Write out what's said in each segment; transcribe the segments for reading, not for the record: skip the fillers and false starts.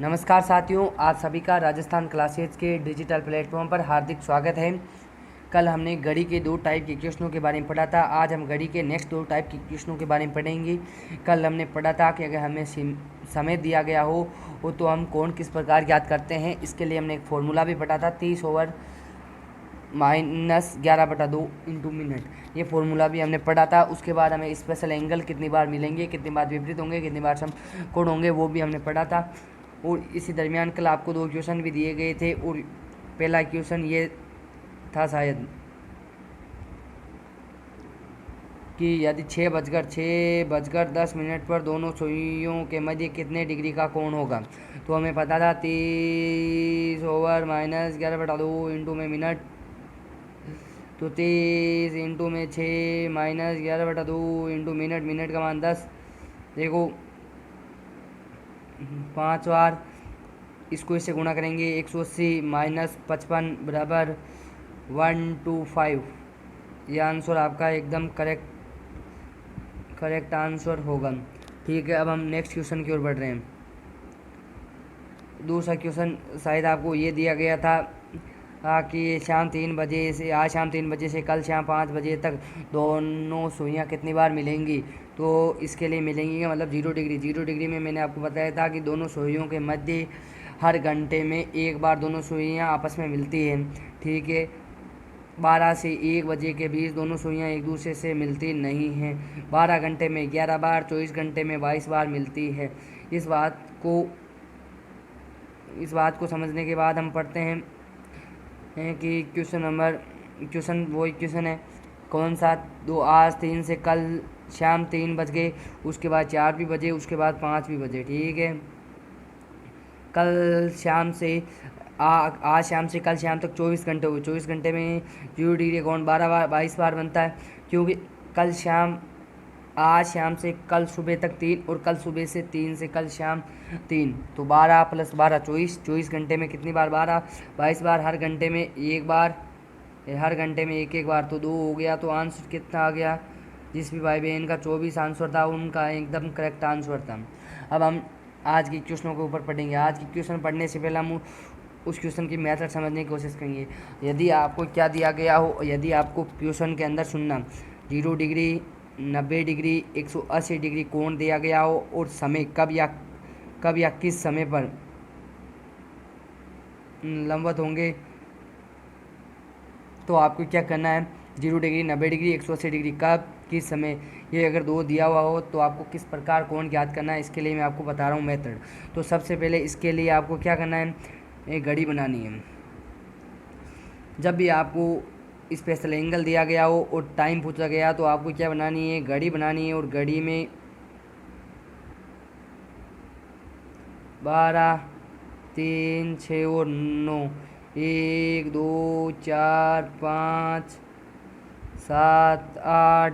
नमस्कार साथियों, आप सभी का राजस्थान क्लासेज के डिजिटल प्लेटफॉर्म पर हार्दिक स्वागत है। कल हमने घड़ी के दो टाइप के क्वेश्चनों के बारे में पढ़ा था। आज हम घड़ी के नेक्स्ट दो टाइप के क्वेश्चनों के बारे में पढ़ेंगे। कल हमने पढ़ा था कि अगर हमें समय दिया गया हो तो हम कोण किस प्रकार ज्ञात करते हैं। इसके लिए हमने एक फॉर्मूला भी पढ़ा था, 30/-11/2 इंटू मिनट। ये फॉर्मूला भी हमने पढ़ा था। उसके बाद हमें स्पेशल एंगल कितनी बार मिलेंगे, कितनी बार विपरीत होंगे, कितनी बार समकोण होंगे, वो भी हमने पढ़ा था। और इसी दरमियान कल आपको दो क्वेश्चन भी दिए गए थे। और पहला क्वेश्चन ये था शायद कि यदि 6:10 पर दोनों सुइयों के मध्य कितने डिग्री का कोण होगा। तो हमें पता था 30/-11/2 इंटू में मिनट, तो 30 इंटू में 6 - 11/2 इंटू मिनट, मिनट का मान 10। देखो 5 बार इसको इससे गुणा करेंगे, 180 - 55 बराबर 125। यह आंसर आपका एकदम करेक्ट आंसर होगा। ठीक है, अब हम नेक्स्ट क्वेश्चन की ओर बढ़ रहे हैं। दूसरा क्वेश्चन शायद आपको ये दिया गया था कि आज शाम 3 बजे से कल शाम 5 बजे तक दोनों सुइयाँ कितनी बार मिलेंगी। तो इसके लिए मिलेंगी मतलब 0 डिग्री। 0 डिग्री में मैंने आपको बताया था कि दोनों सुइयों के मध्य हर घंटे में एक बार दोनों सुइयाँ आपस में मिलती हैं। ठीक है, 12 से 1 बजे के बीच दोनों सुइयाँ एक दूसरे से मिलती नहीं हैं। 12 घंटे में 11 बार, 24 घंटे में 22 बार मिलती है। इस बात को समझने के बाद हम पढ़ते हैं कि क्वेश्चन वही क्वेश्चन है कौन सा। आज 3 से कल शाम 3 बज गए, उसके बाद 4 भी बजे, उसके बाद 5 भी बजे। ठीक है, आज शाम से कल शाम तक 24 घंटे हुए। 24 घंटे में 0 डिग्री कोण 22 बार बनता है, क्योंकि आज शाम से कल सुबह तक 3 और कल सुबह से 3 से कल शाम 3, तो 12 + 12 24। 24 घंटे में कितनी बार 12 22 बार, हर घंटे में एक बार, हर घंटे में एक बार, तो 2 हो गया। तो आंसर कितना आ गया। जिस भी भाई बहन का 24 आंसर था उनका एकदम करेक्ट आंसर था। अब हम आज की क्वेश्चनों के ऊपर पढ़ेंगे। आज की क्वेश्चन पढ़ने से पहले हम उस क्वेश्चन की मेथड समझने की कोशिश करेंगे। यदि आपको क्या दिया गया हो, यदि आपको क्वेश्चन के अंदर सुनना 0 डिग्री, 90 डिग्री, 180 डिग्री कोण दिया गया हो और समय कब या किस समय पर लंबवत होंगे, तो आपको क्या करना है। 0 डिग्री, 90 डिग्री, 180 डिग्री कब किस समय, ये अगर दो दिया हुआ हो तो आपको किस प्रकार कोण ज्ञात करना है, इसके लिए मैं आपको बता रहा हूँ मेथड। तो सबसे पहले इसके लिए आपको क्या करना है, एक घड़ी बनानी है। जब भी आपको स्पेशल एंगल दिया गया हो और टाइम पूछा गया तो आपको क्या बनानी है, घड़ी बनानी है। और घड़ी में 12, 3, 6 और 9, 1, 2, 4, 5, 7, 8,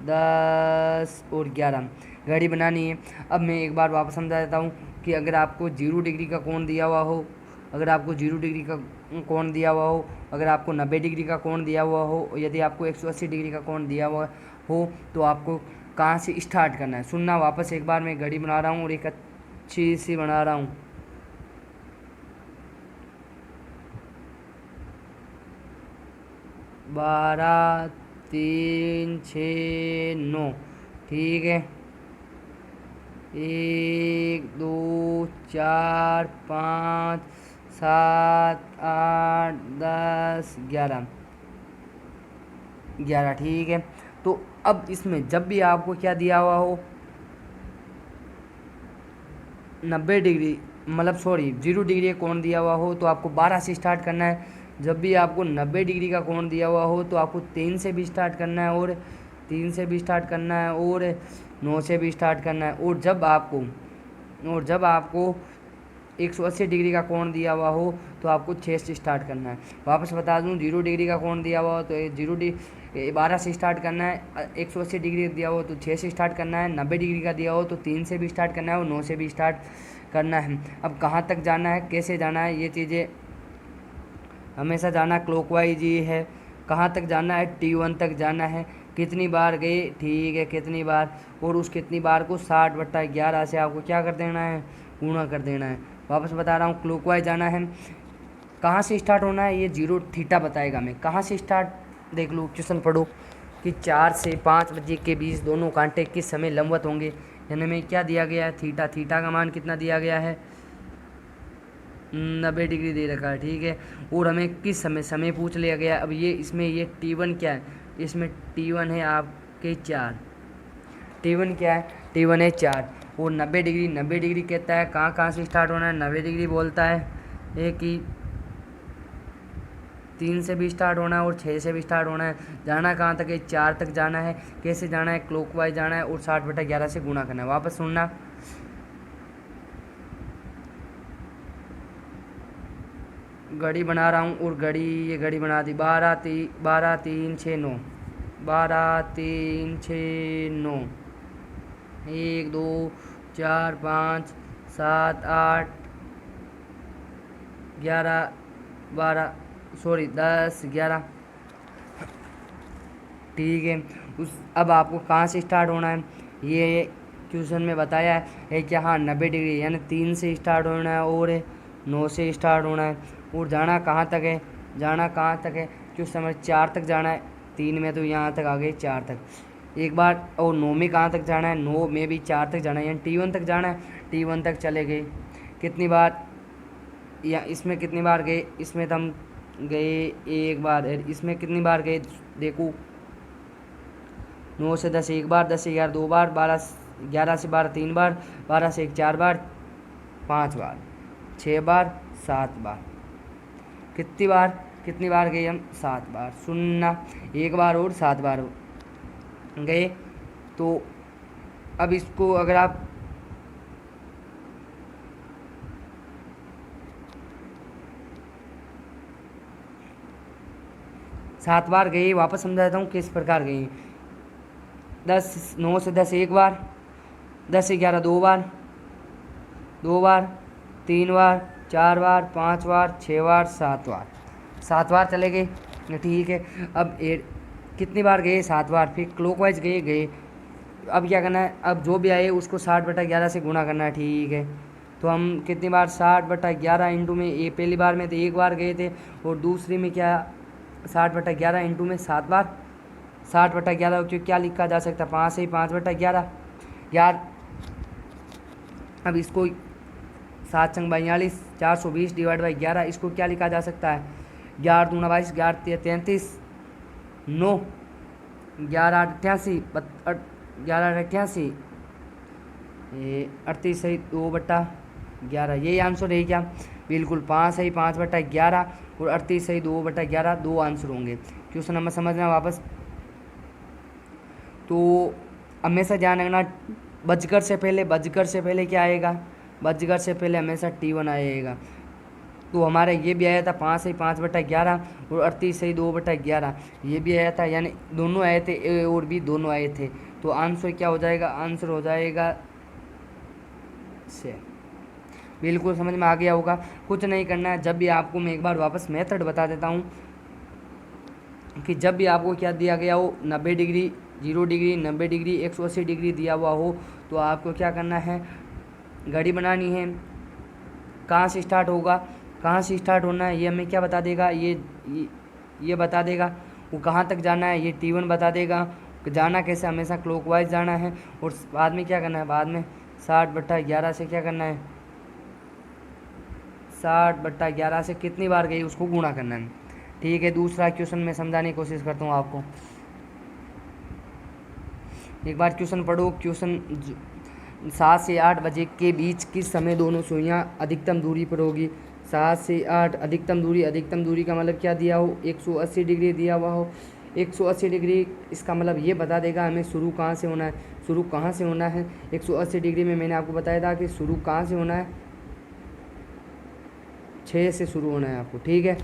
10 और 11 घड़ी बनानी है। अब मैं एक बार वापस समझा देता हूँ कि अगर आपको 0 डिग्री का कोण दिया हुआ हो, अगर आपको 0 डिग्री का कोण दिया हुआ हो, अगर आपको 90 डिग्री का कोण दिया हुआ हो, यदि आपको 180 डिग्री का कोण दिया हुआ हो, तो आपको कहाँ से स्टार्ट करना है सुनना। वापस एक बार मैं घड़ी बना रहा हूँ और एक अच्छी सी बना रहा हूँ। 12, 3, 6, 9। ठीक है, 1, 2, 4, 5, 7, 8, 10, 11। ठीक है, तो अब इसमें जब भी आपको क्या दिया हुआ हो 90 डिग्री, मतलब सॉरी 0 डिग्री का कोण दिया हुआ हो, तो आपको 12 से स्टार्ट करना है। जब भी आपको 90 डिग्री का कोण दिया हुआ हो तो आपको 3 से भी स्टार्ट करना है, और 3 से भी स्टार्ट करना है, और 9 से भी स्टार्ट करना है। और जब आपको 180 डिग्री का कोण दिया हुआ हो तो आपको 6 से स्टार्ट करना है। वापस बता दूं, 0 डिग्री का कोण दिया हुआ हो तो 12 से स्टार्ट करना है, 180 डिग्री दिया हो तो 6 से स्टार्ट करना है, 90 डिग्री का दिया हो तो 3 से भी स्टार्ट करना है, और 9 से भी स्टार्ट करना है। अब कहाँ तक जाना है, कैसे जाना है, ये चीज़ें हमेशा जाना क्लॉकवाइज ही है। कहाँ तक जाना है, T1 तक जाना है। कितनी बार गए, ठीक है, कितनी बार, और उस कितनी बार को 60/11 से आपको क्या कर देना है, गुणा कर देना है। वापस बता रहा हूँ, क्लॉकवाइज जाना है। कहाँ से स्टार्ट होना है, ये 0 थीटा बताएगा हमें। कहाँ से स्टार्ट देख लो, क्वेश्चन पढ़ो कि 4 से 5 बजे के बीच दोनों कांटे किस समय लंबवत होंगे। यानी हमें क्या दिया गया है, थीटा। थीटा का मान कितना दिया गया है, 90 डिग्री दे रखा है, ठीक है। और हमें किस समय पूछ लिया गया। अब ये इसमें ये T1 क्या है, इसमें T1 है आपके 4। T1 क्या है, T1 है 4। और 90 डिग्री, 90 डिग्री कहता है कहाँ कहाँ से स्टार्ट होना है। 90 डिग्री बोलता है एक ही 3 से भी स्टार्ट होना है और 6 से भी स्टार्ट होना है। जाना कहाँ तक है, 4 तक जाना है। कैसे जाना है, क्लॉकवाइज जाना है और 60/11 से गुणा करना है। वापस सुनना, घड़ी बना रहा हूँ और ये घड़ी बना दी। 12 3 6 9, 12 3 6 9, 1 2 4 5 7 8 11 12 10 11, ठीक है। अब आपको कहाँ से स्टार्ट होना है, ये क्वेश्चन में बताया है कि हाँ 90 डिग्री, यानी 3 से स्टार्ट होना है और 9 से स्टार्ट होना है। और जाना कहाँ तक है, जाना कहाँ तक है, क्योंकि समय 4 तक जाना है। 3 में तो यहाँ तक आ गए 4 तक एक बार। और 9 में कहाँ तक जाना है, 9 में भी 4 तक जाना है, यानी T1 तक जाना है। T1 तक चले गए कितनी बार, या इसमें कितनी बार गए, इसमें तो हम गए एक बार। इसमें कितनी बार गए देखो, 9 से 10 एक बार, 10 से 11 दो बार, 11 से 12 3 बार, 12 से 1 4 बार, 5 बार, 6 बार, 7 बार। कितनी बार गए हम, 7 बार। सुनना, एक बार और 7 बार गए। तो अब इसको अगर आप सात बार गए, वापस समझा देता हूँ किस प्रकार गए। 9 से 10 एक बार, 10 से 11 दो बार, 3 बार, 4 बार, 5 बार, 6 बार, 7 बार चले गए, ठीक है। अब कितनी बार गए, 7 बार। फिर क्लॉकवाइज गए। अब क्या करना है, अब जो भी आए उसको 60/11 से गुणा करना है, ठीक है। तो हम कितनी बार, 60/11 इंटू में, ये पहली बार में तो एक बार गए थे और दूसरी में क्या 60/11 इंटू में 7 बार। 60/11 क्योंकि क्या लिखा जा सकता है, 5 से ही 5/11 यार। अब इसको 7 संग 42, 420 डिवाइड बाई 11, इसको क्या लिखा जा सकता है, 11 दूना 22, 11 33, 9, 11 88, 11 38 सही 2/11, यही आंसर है क्या, बिल्कुल। 5 सही 5/11 और 38 सही 2/11, दो आंसर होंगे। क्वेश्चन नंबर समझना वापस। तो हमेशा ध्यान रखना, बजकर से पहले क्या आएगा, बजकर से पहले हमेशा T1 आएगा। तो हमारा ये भी आया था 5 सही 5/11 और 38 सही 2/11, ये भी आया था, यानी दोनों आए थे, ए और बी दोनों आए थे। तो आंसर क्या हो जाएगा, आंसर हो जाएगा से। बिल्कुल समझ में आ गया होगा। कुछ नहीं करना है, जब भी आपको मैं एक बार वापस मेथड बता देता हूँ कि जब भी आपको क्या दिया गया हो, 90 डिग्री, 0 डिग्री, 90 डिग्री, 180 डिग्री दिया हुआ हो, तो आपको क्या करना है, घड़ी बनानी है। कहाँ से स्टार्ट होगा, कहाँ से स्टार्ट होना है, ये हमें क्या बता देगा, ये बता देगा। वो कहाँ तक जाना है, ये T1 बता देगा। जाना कैसे, हमेशा क्लॉकवाइज जाना है। और बाद में क्या करना है, बाद में 60/11 से क्या करना है, 60/11 से कितनी बार गई उसको गुणा करना है, ठीक है। दूसरा क्वेश्चन मैं समझाने की कोशिश करता हूँ आपको, एक बार क्वेश्चन पढ़ो। क्वेश्चन 7 से 8 बजे के बीच किस समय दोनों सुइयाँ अधिकतम दूरी पर होगी। 7 से 8 अधिकतम दूरी का मतलब क्या दिया हो, 180 डिग्री दिया हुआ हो। 180 डिग्री, इसका मतलब ये बता देगा हमें शुरू कहाँ से होना है, 180 डिग्री में मैंने आपको बताया था कि शुरू कहाँ से होना है, 6 से शुरू होना है आपको, ठीक है।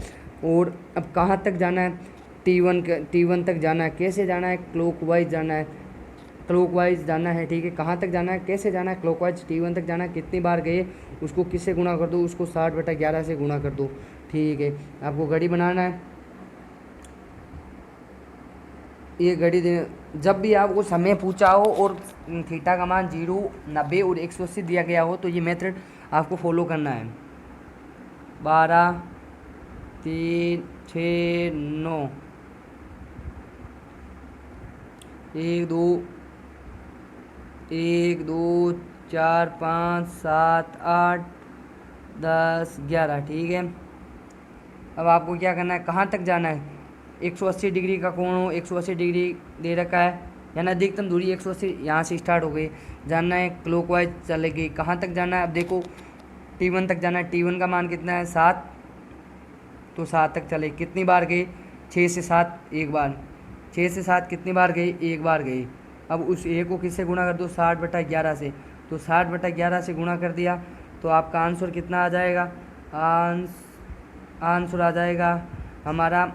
और अब कहाँ तक जाना है, T1 तक जाना है। कैसे जाना है, क्लॉकवाइज जाना है, ठीक है। कहाँ तक जाना है, कैसे जाना है, क्लॉकवाइज T1 तक जाना है। कितनी बार गए उसको किससे गुणा कर दो, उसको 60/11 से गुणा कर दो, ठीक है। आपको घड़ी बनाना है, ये घड़ी जब भी आपको समय पूछा हो और थीटा का मान 0, 90 और 180 दिया गया हो, तो ये मेथड आपको फॉलो करना है। 12 3 6 9 1 2 1 2 4 5 7 8 10 11, ठीक है। अब आपको क्या करना है, कहाँ तक जाना है, 180 डिग्री का कोण हो, 180 डिग्री दे रखा है, यानी अधिकतम दूरी 180 यहाँ से स्टार्ट हो गई, जाना है क्लॉकवाइज चलेगी। कहाँ तक जाना है, अब देखो T1 तक जाना है। T1 का मान कितना है 7, तो 7 तक चले, कितनी बार गई, 6 से 7 एक बार, 6 से 7 कितनी बार गई, एक बार गई। अब उस ए को किससे गुणा कर दो, 60/11 से, तो 60/11 से गुणा कर दिया तो आपका आंसर कितना आ जाएगा, आंसर आ जाएगा हमारा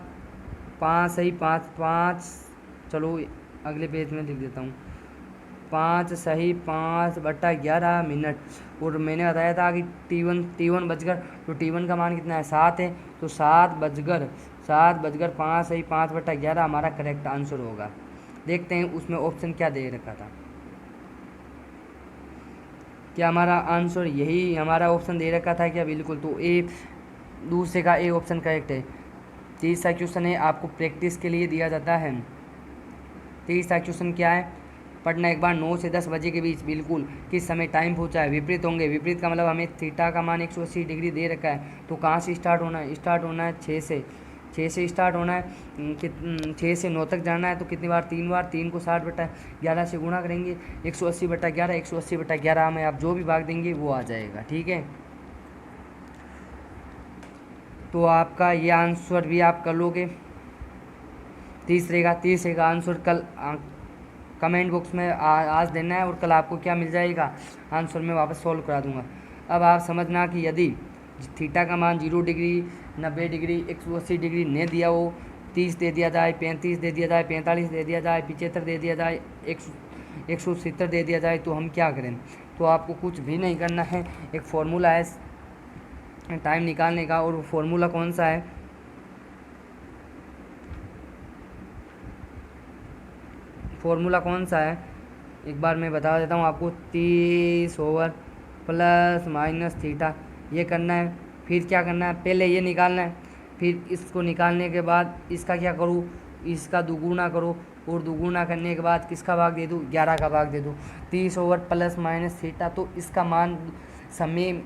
5 सही 5 5, चलो अगले पेज में लिख देता हूँ, 5 सही 5/11 मिनट। और मैंने बताया था कि T1 बजकर, तो T1 का मान कितना है 7 है, तो 7 बजकर 5 सही 5/11 हमारा करेक्ट आंसर होगा। देखते हैं उसमें ऑप्शन क्या दे रखा था, क्या हमारा आंसर यही हमारा ऑप्शन दे रखा था क्या, बिल्कुल, तो ए दूसरे का ए ऑप्शन करेक्ट है। 30सा क्वेश्चन है, आपको प्रैक्टिस के लिए दिया जाता है। 30सा क्वेश्चन क्या है, पढ़ना एक बार, 9 से 10 बजे के बीच बिल्कुल किस समय टाइम पहुंचा है, विपरीत होंगे। विपरीत का मतलब हमें थीटा का मान 180 डिग्री दे रखा है, तो कहाँ से स्टार्ट होना है, स्टार्ट होना है 6 से स्टार्ट होना है, 6 से 9 तक जाना है, तो कितनी बार, 3 बार, 3 को 60/11 से गुणा करेंगे, 180/11, 180/11 में आप जो भी भाग देंगे वो आ जाएगा, ठीक है। तो आपका ये आंसर भी आप कर लोगे। तीसरे का आंसर कल कमेंट बॉक्स में आज देना है, और कल आपको क्या मिल जाएगा, आंसर में वापस सॉल्व करा दूंगा। अब आप समझना कि यदि थीटा का मान 0 डिग्री, 90 डिग्री, 180 डिग्री नहीं दिया हो, 30 दे दिया जाए, 35 दे दिया जाए, 45 दे दिया जाए, 75 दे दिया जाए, 170 दे दिया जाए, तो हम क्या करें। तो आपको कुछ भी नहीं करना है, एक फॉर्मूला है टाइम निकालने का, और वो फॉर्मूला कौन सा है, फॉर्मूला कौन सा है एक बार मैं बता देता हूँ आपको, 30 ओवर प्लस माइनस थीटा, ये करना है। फिर क्या करना है, पहले ये निकालना है, फिर इसको निकालने के बाद इसका क्या करूँ, इसका दुगुना करो, और दुगुना करने के बाद किसका भाग दे दूँ, 11 का भाग दे दूँ। 30 ओवर प्लस माइनस थीटा, तो इसका मान समय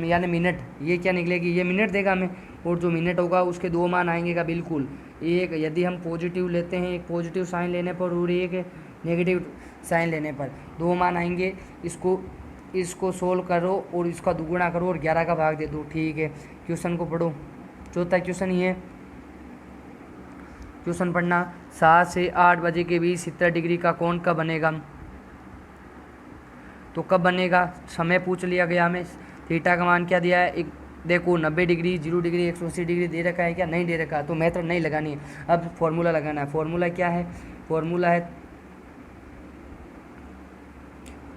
यानी मिनट, ये क्या निकलेगी, ये मिनट देगा हमें, और जो मिनट होगा उसके दो मान आएंगे का बिल्कुल, एक यदि हम पॉजिटिव लेते हैं, एक पॉजिटिव साइन लेने पर और एक नेगेटिव साइन लेने पर, दो मान आएंगे। इसको सोल्व करो और इसका दुगुना करो और 11 का भाग दे दो, ठीक है। क्वेश्चन को पढ़ो, चौथा क्वेश्चन ये क्वेश्चन पढ़ना, 7 से 8 बजे के बीच 70 डिग्री का कोण कब बनेगा, तो कब बनेगा, समय पूछ लिया गया हमें। थीटा का मान क्या दिया है, एक देखो 90 डिग्री, 0 डिग्री, 180 डिग्री दे रखा है क्या, नहीं दे रखा, तो मेथड नहीं लगानी है। अब फॉर्मूला लगाना है। फॉर्मूला क्या है, फॉर्मूला है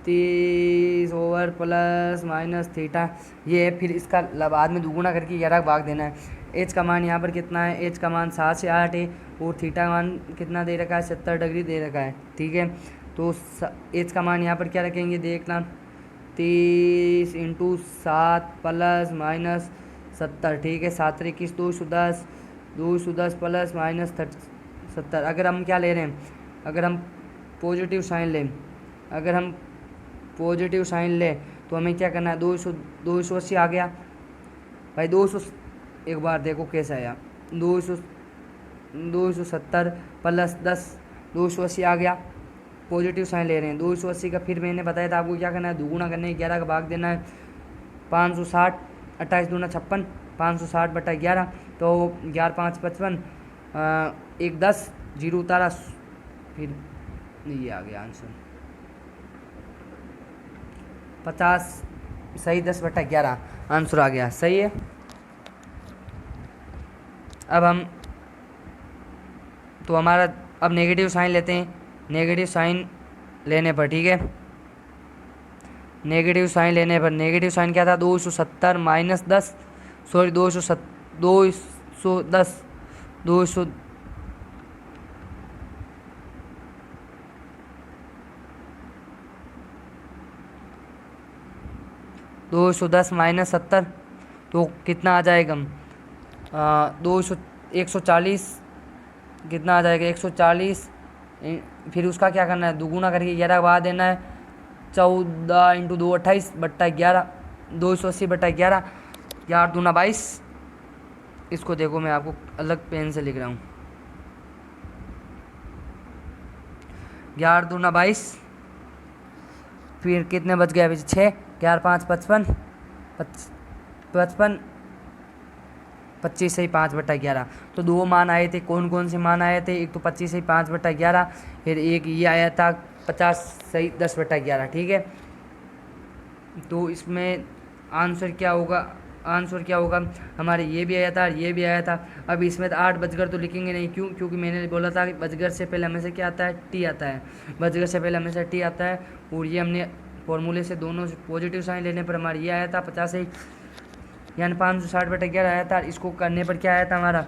30 ओवर प्लस माइनस थीटा, ये है। फिर इसका बाद में दुगुना करके 11 भाग देना है। एच का मान यहाँ पर कितना है, एच का मान 7 से 8 है, और थीटा का मान कितना दे रखा है, 70 डिग्री दे रखा है, ठीक है। तो एच का मान यहाँ पर क्या रखेंगे, देखना, 30 × 7 प्लस माइनस 70, ठीक है। 7 × 21 210, 210 प्लस माइनस 70। अगर हम क्या ले रहे हैं, अगर हम पॉजिटिव साइन लें, अगर हम पॉजिटिव साइन लें तो हमें क्या करना है, 280 आ गया भाई, 200, एक बार देखो कैसा आया, 270 प्लस 10, 280 आ गया, पॉजिटिव साइन ले रहे हैं। 280 का फिर मैंने बताया था आपको क्या करना है, दुगुना करना है, 11 का भाग देना है, 560, 28 दूना 56, 560/11, तो 11 5 55, 1 10, 0 उतारा, फिर ये आ गया आंसर 50 सही, 10/11 आंसर आ गया, सही है। अब हम तो हमारा अब नेगेटिव साइन लेते हैं, नेगेटिव साइन लेने पर, ठीक है, नेगेटिव साइन लेने पर, नेगेटिव साइन क्या था, 270 माइनस 10, सॉरी 210, 210 210 माइनस 70 तो कितना आ जाएगा? 140 कितना आ जाएगा? 140 फिर उसका क्या करना है? दुगुना करके 11 बढ़ा देना है। 14 इंटू 2 28 बट्टा 11 280 बट्टा 11 11 दूना 22। इसको देखो मैं आपको अलग पेन से लिख रहा हूँ। 11 दूना 22 फिर कितने बच गया? 6 11 5 55 55 25 से 5 बट्टा 11। तो दो मान आए थे। कौन कौन से मान आए थे? एक तो 25 से 5 बट्टा 11, फिर एक ये आया था 50 सही 10 बट्टा 11। ठीक है, तो इसमें आंसर क्या होगा? आंसर क्या होगा? हमारे ये भी आया था, ये भी आया था। अब इसमें तो 8 बजगर तो लिखेंगे नहीं। क्यों? क्योंकि मैंने बोला था कि बजगर से पहले हमेशा क्या आता है? टी आता है। बजगर से पहले हमेशा टी आता है। और ये हमने फॉर्मूले से दोनों पॉजिटिव साइन लेने पर हमारा ये आया था 50 यानी 560 बटा 11 आया था। इसको करने पर क्या आया था हमारा?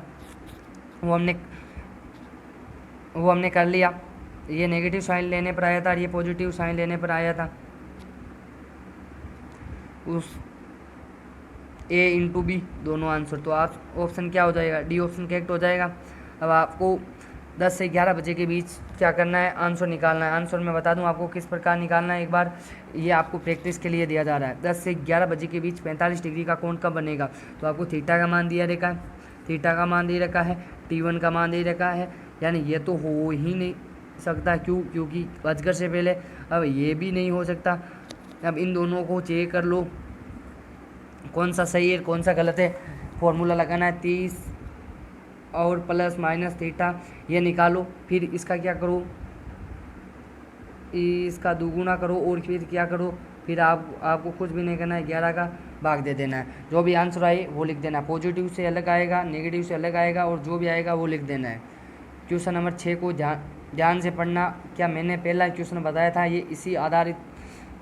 वो हमने कर लिया। ये नेगेटिव साइन लेने पर आया था और ये पॉजिटिव साइन लेने पर आया था। उस ए इंटू बी दोनों आंसर। तो आप ऑप्शन क्या हो जाएगा? डी ऑप्शन करेक्ट हो जाएगा। अब आपको 10 से 11 बजे के बीच क्या करना है? आंसर निकालना है। आंसर मैं बता दूं आपको किस प्रकार निकालना है। एक बार ये आपको प्रैक्टिस के लिए दिया जा रहा है। 10 से 11 बजे के बीच 45 डिग्री का कोण कब बनेगा? तो आपको थीटा का मान दिया रखा है, थीटा का मान दे रखा है, T1 का मान दे रखा है। यानी ये तो हो ही नहीं सकता। क्यों? क्योंकि अजगर से पहले। अब ये भी नहीं हो सकता। अब इन दोनों को चेक कर लो कौन सा सही है कौन सा गलत है। फॉर्मूला लगाना है 30 और प्लस माइनस थीटा, ये निकालो। फिर इसका क्या करो? इसका दुगुना करो और फिर क्या करो? फिर आपको कुछ भी नहीं करना है, 11 का भाग दे देना है। जो भी आंसर आए वो लिख देना। पॉजिटिव से अलग आएगा, नेगेटिव से अलग आएगा, और जो भी आएगा वो लिख देना है। क्वेश्चन नंबर 6 को ध्यान से पढ़ना। क्या मैंने पहला क्वेश्चन बताया था, ये इसी आधारित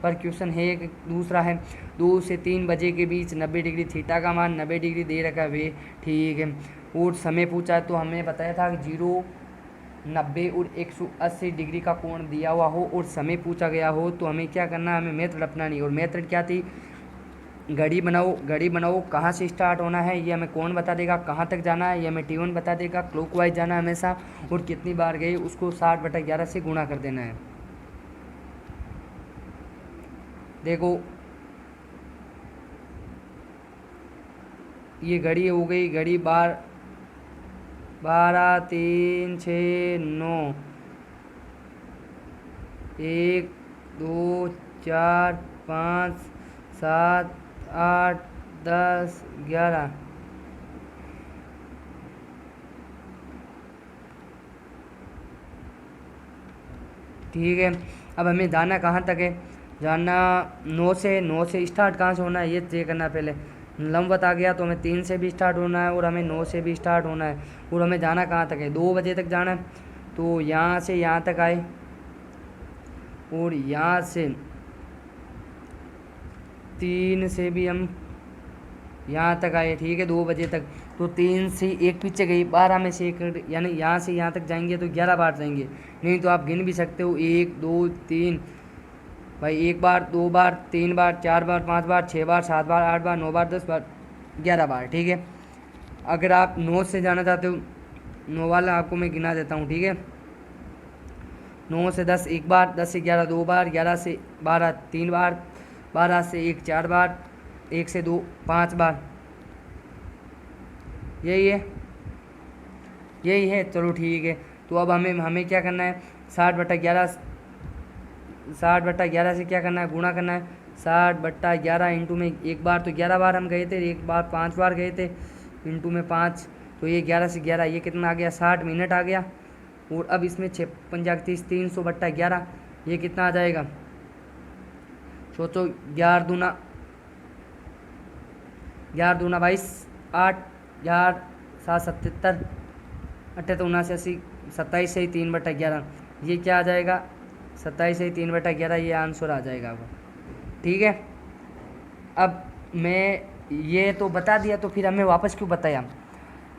पर क्वेश्चन है। एक दूसरा है 2 से 3 बजे के बीच 90 डिग्री थीटा का मान 90 डिग्री दे रखा है वे। ठीक है, और समय पूछा तो हमें बताया था कि 0 90 और 180 डिग्री का कोण दिया हुआ हो और समय पूछा गया हो तो हमें क्या करना है? हमें मेथड अपनानी। और मेथड क्या थी? घड़ी बनाओ कहाँ से स्टार्ट होना है ये हमें कोण बता देगा, कहाँ तक जाना है ये हमें T1 बता देगा, क्लॉकवाइज जाना है हमेशा, और कितनी बार गए उसको 60/11 से गुणा कर देना है। देखो ये घड़ी हो गई, घड़ी 12 3 6 9 1 2 4 5 7 8 10 11। ठीक है, अब हमें जाना कहाँ तक है? जाना 9 से स्टार्ट कहाँ से होना है ये चेक करना पहले। लंबवत आ गया तो हमें 3 से भी स्टार्ट होना है और हमें 9 से भी स्टार्ट होना है। और हमें जाना कहाँ तक है? 2 बजे तक जाना है। तो यहाँ से यहाँ तक आए और यहाँ से 3 से भी हम यहाँ तक आए। ठीक है, 2 बजे तक। तो 3 से 1 पीछे गई, 12 में से 1, यानी यहाँ से यहाँ तक जाएंगे तो 11 बार जाएंगे। नहीं तो आप गिन भी सकते हो 1 2 3 भाई, 1 बार 2 बार 3 बार 4 बार 5 बार 6 बार 7 बार 8 बार 9 बार 10 बार 11 बार। ठीक है, अगर आप 9 से जाना चाहते हो, 9 वाला आपको मैं गिना देता हूँ। ठीक है, 9 से 10 1 बार, 10 से 11 2 बार, 11 से 12 3 बार, 12 से 1 4 बार, 1 से 2 5 बार। यही है। चलो ठीक है, तो अब हमें क्या करना है? 60/11 से क्या करना है? गुणा करना है। 60/11 इंटू में 1 बार तो 11 बार हम गए थे, 1 बार 5 बार गए थे, इंटू में 5 तो ये 11 से 11 ये कितना आ गया? 60 मिनट आ गया। और अब इसमें 6 पंजा 30 300/11 ये कितना आ जाएगा? सोचो, 11 दूना 22 8 11 7 77 28 79 27 से 3/11 ये क्या आ जाएगा? 27 से 3/11 ये आंसर आ जाएगा आपका। ठीक है, अब मैं ये तो बता दिया तो फिर हमें वापस क्यों बताया?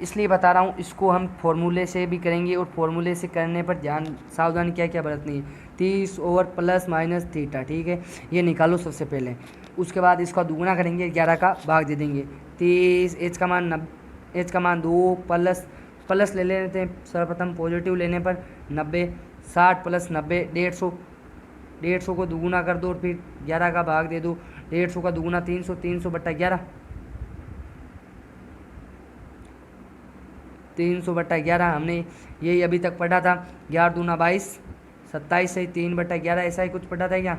इसलिए बता रहा हूँ, इसको हम फॉर्मूले से भी करेंगे और फॉर्मूले से करने पर ध्यान सावधानी क्या क्या बरतनी है। 30 ओवर प्लस माइनस थीटा, ठीक है, ये निकालो सबसे पहले। उसके बाद इसका दुगुना करेंगे, 11 का भाग दे देंगे। 30 एच का मान 2 प्लस ले लेते हैं सर्वप्रथम पॉजिटिव लेने पर 90, 60 प्लस 90 150, 150 को दुगुना कर दो और फिर 11 का भाग दे दो। 150 का दुगुना 300, 300 बट्टा 11, 300 बट्टा 11 हमने यही अभी तक पढ़ा था। 11 दूना 22, 27 से 3 बट्टा 11, ऐसा ही कुछ पढ़ा था क्या?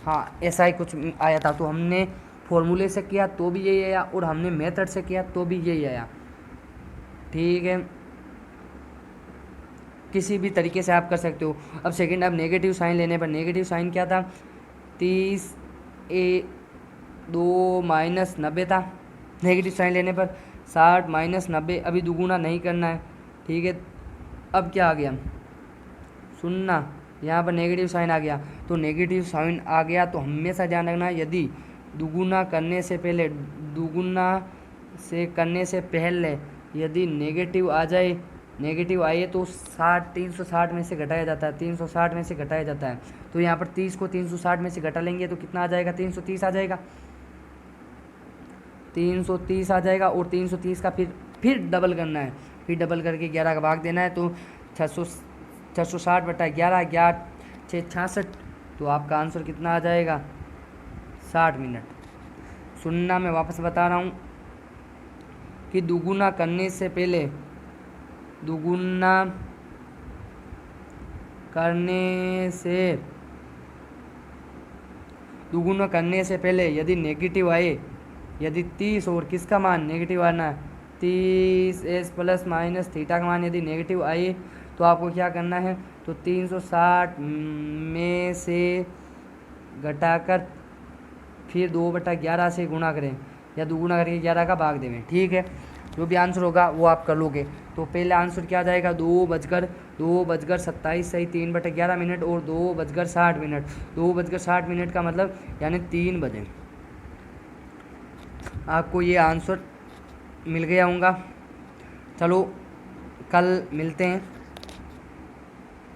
हाँ, ऐसा ही कुछ आया था। तो हमने फॉर्मूले से किया तो भी यही आया और हमने मेथड से किया तो भी यही आया, ठीक है। किसी भी तरीके से आप कर सकते हो। अब सेकंड, अब नेगेटिव साइन लेने पर, नेगेटिव साइन क्या था? 30 ए 2 माइनस 90 था। नेगेटिव साइन लेने पर 60 माइनस 90, अभी दुगुना नहीं करना है, ठीक है। अब क्या आ गया? सुनना, यहाँ पर नेगेटिव साइन आ गया। तो नेगेटिव साइन आ गया तो हमेशा ध्यान रखना, यदि दुगुना करने से पहले यदि नेगेटिव आ जाए, नेगेटिव आए तो 360 में से घटाया जाता है, 360 में से घटाया जाता है। तो यहाँ पर 30 को 360 में से घटा लेंगे तो कितना आ जाएगा? 330 आ जाएगा, 330 आ जाएगा। और 330 का फिर डबल करना है, फिर डबल करके 11 का भाग देना है। तो 660 बटा 11, 11 6 66, तो आपका आंसर कितना आ जाएगा? 60 मिनट। सुनना, मैं वापस बता रहा हूँ कि दुगुना करने से पहले यदि नेगेटिव आए, यदि 30 और किसका मान नेगेटिव आना है, 30 एस प्लस माइनस थीटा का मान यदि नेगेटिव आए तो आपको क्या करना है? तो 360 में से घटाकर फिर 2/11 से गुणा करें या दुगुना करके 11 का भाग देवें, ठीक है। जो भी आंसर होगा वो आप कर लोगे। तो पहले आंसर क्या आ जाएगा? 2:27 सही 3/11 मिनट और 2:60 मिनट। 2:60 मिनट का मतलब यानी 3 बजे आपको ये आंसर मिल गया होगा। चलो कल मिलते हैं।